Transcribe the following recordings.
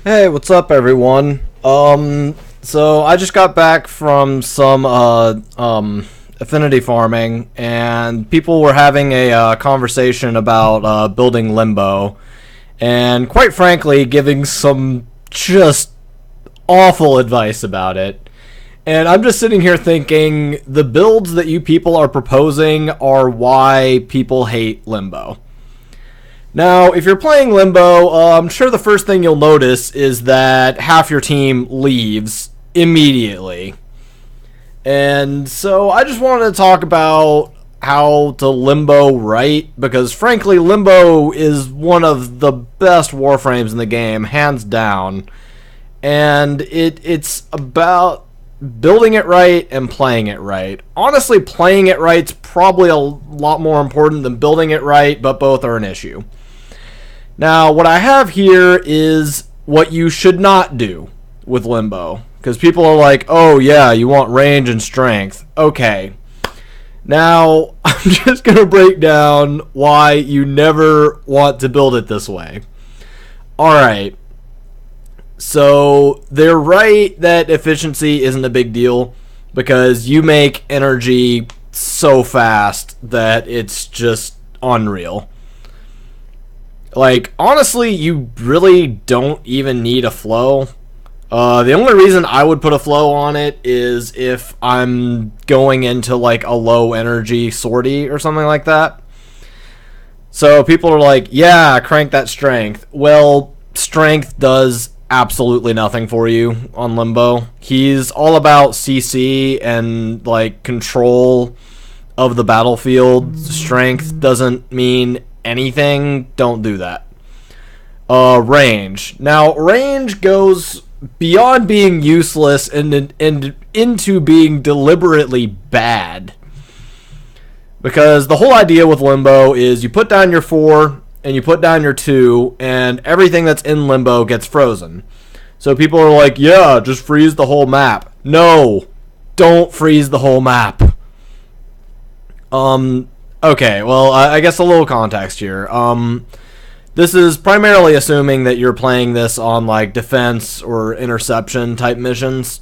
Hey, what's up, everyone? So I just got back from some affinity farming, and people were having a conversation about building Limbo, and quite frankly, giving some just awful advice about it. And I'm just sitting here thinking the builds that you people are proposing are why people hate Limbo. Now, if you're playing Limbo, I'm sure the first thing you'll notice is that half your team leaves immediately. And so I just wanted to talk about how to Limbo right, because frankly, Limbo is one of the best warframes in the game, hands down. And it's about building it right and playing it right. Honestly, playing it right's probably a lot more important than building it right, but both are an issue. Now, what I have here is what you should not do with Limbo. Because people are like, oh yeah, you want range and strength. Okay. Now, I'm just going to break down why you never want to build it this way. Alright. So, they're right that efficiency isn't a big deal. Because you make energy so fast that it's just unreal. Like, honestly, you really don't even need a flow. The only reason I would put a flow on it is if I'm going into, like, a low energy sortie or something like that. So people are like, yeah, crank that strength. Well, strength does absolutely nothing for you on Limbo. He's all about CC and, like, control of the battlefield. Strength doesn't mean anything. Don't do that. Range. Now, range goes beyond being useless and into being deliberately bad. Because the whole idea with Limbo is you put down your 4 and you put down your 2 and everything that's in Limbo gets frozen. So people are like, yeah, just freeze the whole map. No, don't freeze the whole map. Okay, well, I guess a little context here. This is primarily assuming that you're playing this on, like, defense or interception type missions.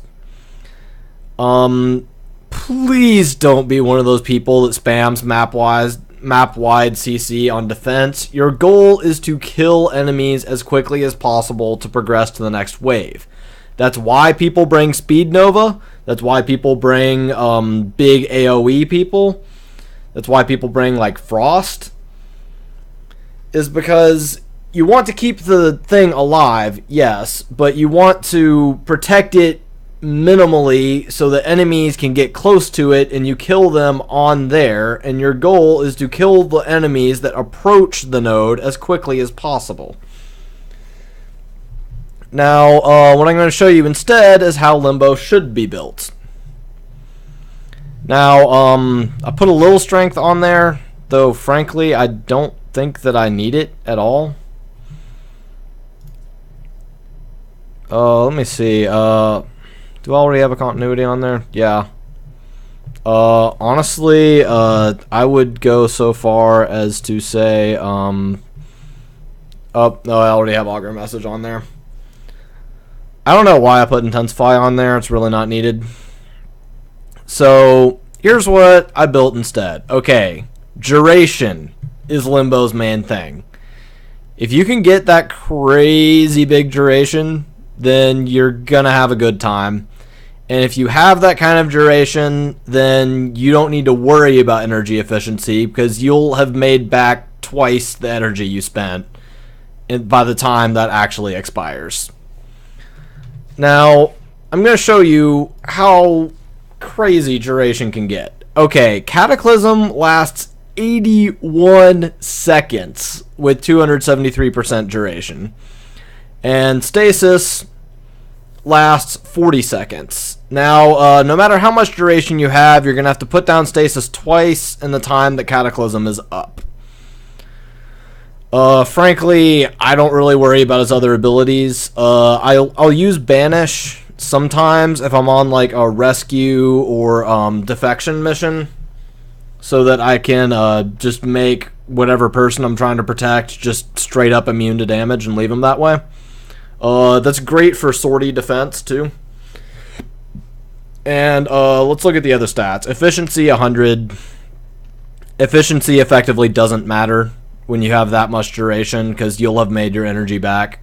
Please don't be one of those people that spams map-wide CC on defense. Your goal is to kill enemies as quickly as possible to progress to the next wave. That's why people bring Speed Nova. That's why people bring big AoE people. That's why people bring, like, Frost. Is because you want to keep the thing alive, yes, but you want to protect it minimally so that enemies can get close to it and you kill them on there, and your goal is to kill the enemies that approach the node as quickly as possible. Now, what I'm going to show you instead is how Limbo should be built. Now, I put a little strength on there, though frankly I don't think that I need it at all. Let me see. Do I already have a continuity on there? Yeah. Honestly, I would go so far as to say, oh, no, I already have Augur Message on there. I don't know why I put Intensify on there. It's really not needed. So, here's what I built instead. Okay, duration is Limbo's main thing. If you can get that crazy big duration, then you're gonna have a good time. And if you have that kind of duration, then you don't need to worry about energy efficiency because you'll have made back twice the energy you spent by the time that actually expires. Now, I'm going to show you how crazy duration can get. Okay, Cataclysm lasts 81 seconds with 273% duration. And Stasis lasts 40 seconds. Now, no matter how much duration you have, you're going to have to put down Stasis twice in the time that Cataclysm is up. Frankly, I don't really worry about his other abilities. I'll use Banish sometimes if I'm on like a rescue or defection mission, so that I can just make whatever person I'm trying to protect just straight up immune to damage and leave them that way. That's great for sortie defense, too. And let's look at the other stats. Efficiency, 100. Efficiency effectively doesn't matter when you have that much duration, because you'll have made your energy back.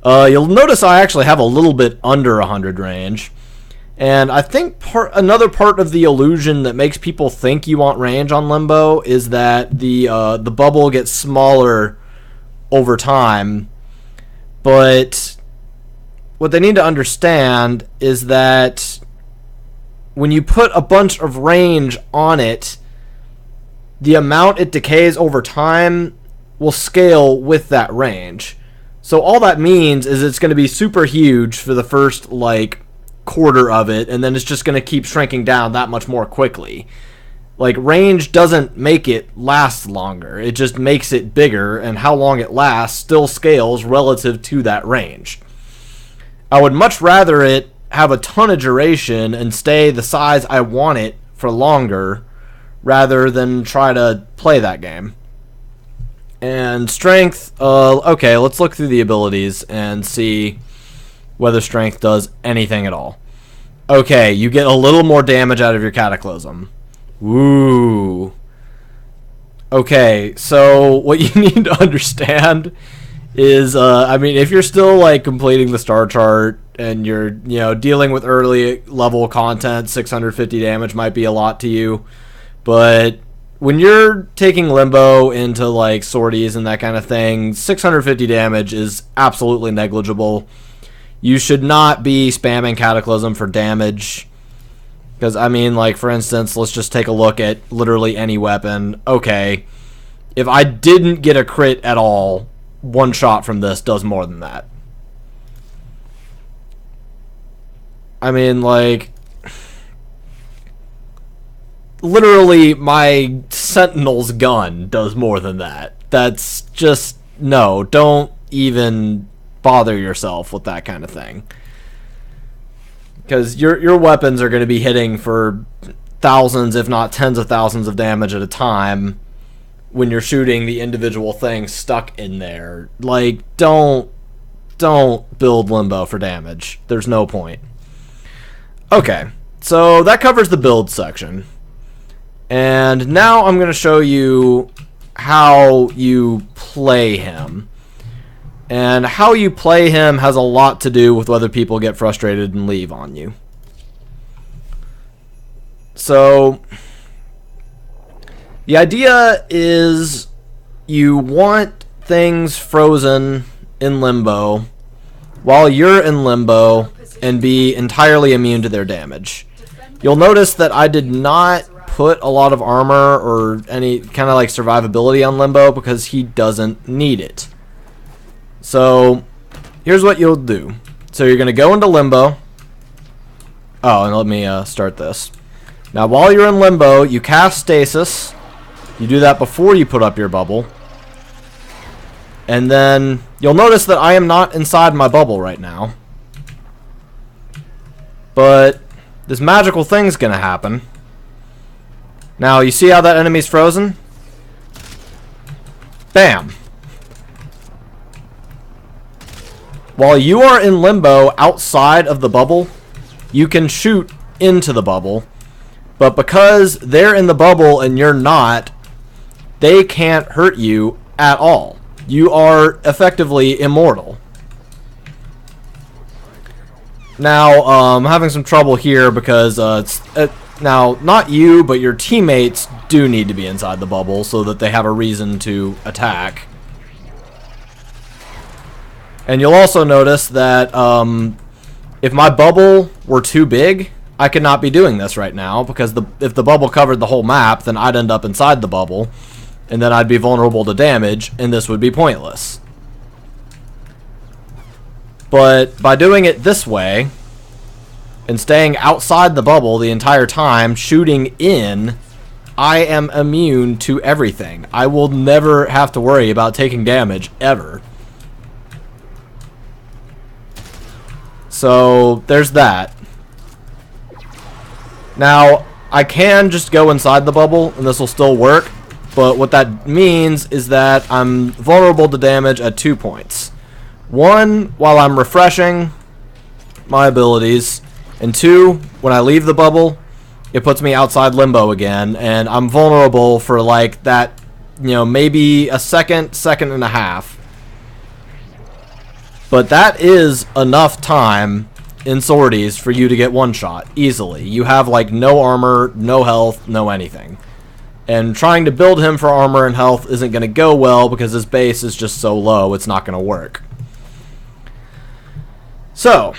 You'll notice I actually have a little bit under 100 range. And I think another part of the illusion that makes people think you want range on Limbo is that the bubble gets smaller over time. But what they need to understand is that when you put a bunch of range on it, the amount it decays over time will scale with that range. So all that means is it's going to be super huge for the first, quarter of it, and then it's just going to keep shrinking down that much more quickly. Range doesn't make it last longer. It just makes it bigger, and how long it lasts still scales relative to that range. I would much rather it have a ton of duration and stay the size I want it for longer, rather than try to play that game. And strength, okay, let's look through the abilities and see whether strength does anything at all. Okay, you get a little more damage out of your Cataclysm. Woo. Okay, so what you need to understand is, if you're still, completing the star chart and you're, dealing with early level content, 650 damage might be a lot to you. But when you're taking Limbo into, sorties and that kind of thing, 650 damage is absolutely negligible. You should not be spamming Cataclysm for damage. Because, for instance, let's just take a look at literally any weapon. Okay, if I didn't get a crit at all, one shot from this does more than that. Literally, my Sentinel's gun does more than that. That's just, no, don't even bother yourself with that kind of thing. Because your weapons are going to be hitting for thousands, if not tens of thousands of damage at a time when you're shooting the individual thing stuck in there. Don't build Limbo for damage. There's no point. Okay, so that covers the build section. And now I'm going to show you how you play him. And how you play him has a lot to do with whether people get frustrated and leave on you. So, the idea is you want things frozen in Limbo while you're in Limbo and be entirely immune to their damage. You'll notice that I did not put a lot of armor or any kind of survivability on Limbo because he doesn't need it. So, here's what you'll do. So you're going to go into Limbo. Oh, and let me start this. Now, while you're in Limbo, you cast Stasis. You do that before you put up your bubble. And then you'll notice that I am not inside my bubble right now. But this magical thing's going to happen. Now, you see how that enemy's frozen? Bam. While you are in Limbo outside of the bubble, you can shoot into the bubble. But because they're in the bubble and you're not, they can't hurt you at all. You are effectively immortal. Now, I'm having some trouble here because now, not you, but your teammates do need to be inside the bubble so that they have a reason to attack. And you'll also notice that if my bubble were too big, I could not be doing this right now, because if the bubble covered the whole map, then I'd end up inside the bubble, and then I'd be vulnerable to damage, and this would be pointless. But by doing it this way, and staying outside the bubble the entire time, shooting in, I am immune to everything. I will never have to worry about taking damage, ever. So, there's that. Now, I can just go inside the bubble, and this will still work, but what that means is that I'm vulnerable to damage at 2 points. 1, while I'm refreshing my abilities, and 2, when I leave the bubble, it puts me outside Limbo again, and I'm vulnerable for like that, maybe a second and a half. But that is enough time in sorties for you to get one shot easily. You have like no armor, no health, no anything. And trying to build him for armor and health isn't going to go well because his base is just so low, it's not going to work. So,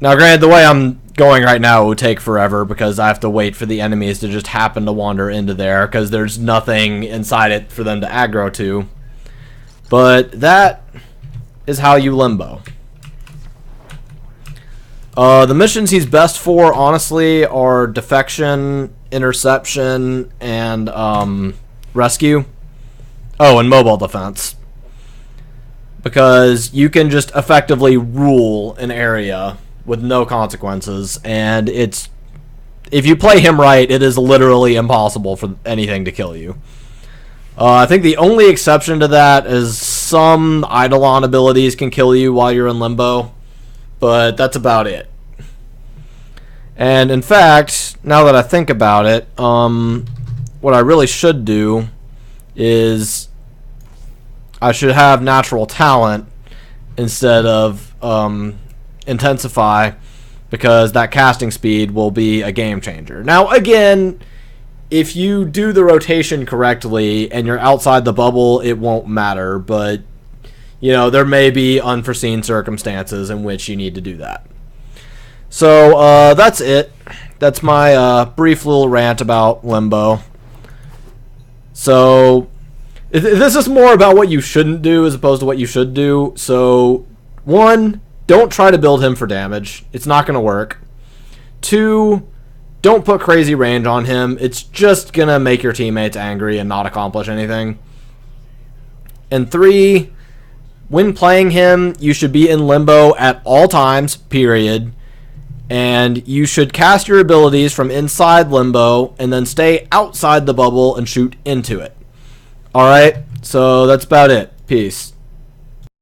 now granted, the way I'm going right now, it would take forever because I have to wait for the enemies to just happen to wander into there because there's nothing inside it for them to aggro to. But that is how you Limbo. The missions he's best for, honestly, are defection, interception, and rescue. Oh, and mobile defense. Because you can just effectively rule an area with no consequences, and if you play him right, it is literally impossible for anything to kill you. I think the only exception to that is some Eidolon abilities can kill you while you're in Limbo, but that's about it. And in fact, now that I think about it, what I really should do is I should have natural talent instead of intensify, because that casting speed will be a game changer. Now again, if you do the rotation correctly and you're outside the bubble, it won't matter, but there may be unforeseen circumstances in which you need to do that. So that's it. That's my brief little rant about Limbo. So this is more about what you shouldn't do as opposed to what you should do. So 1, don't try to build him for damage. It's not going to work. 2, don't put crazy range on him. It's just going to make your teammates angry and not accomplish anything. And 3, when playing him, you should be in Limbo at all times, period. And you should cast your abilities from inside Limbo and then stay outside the bubble and shoot into it. Alright, so that's about it. Peace.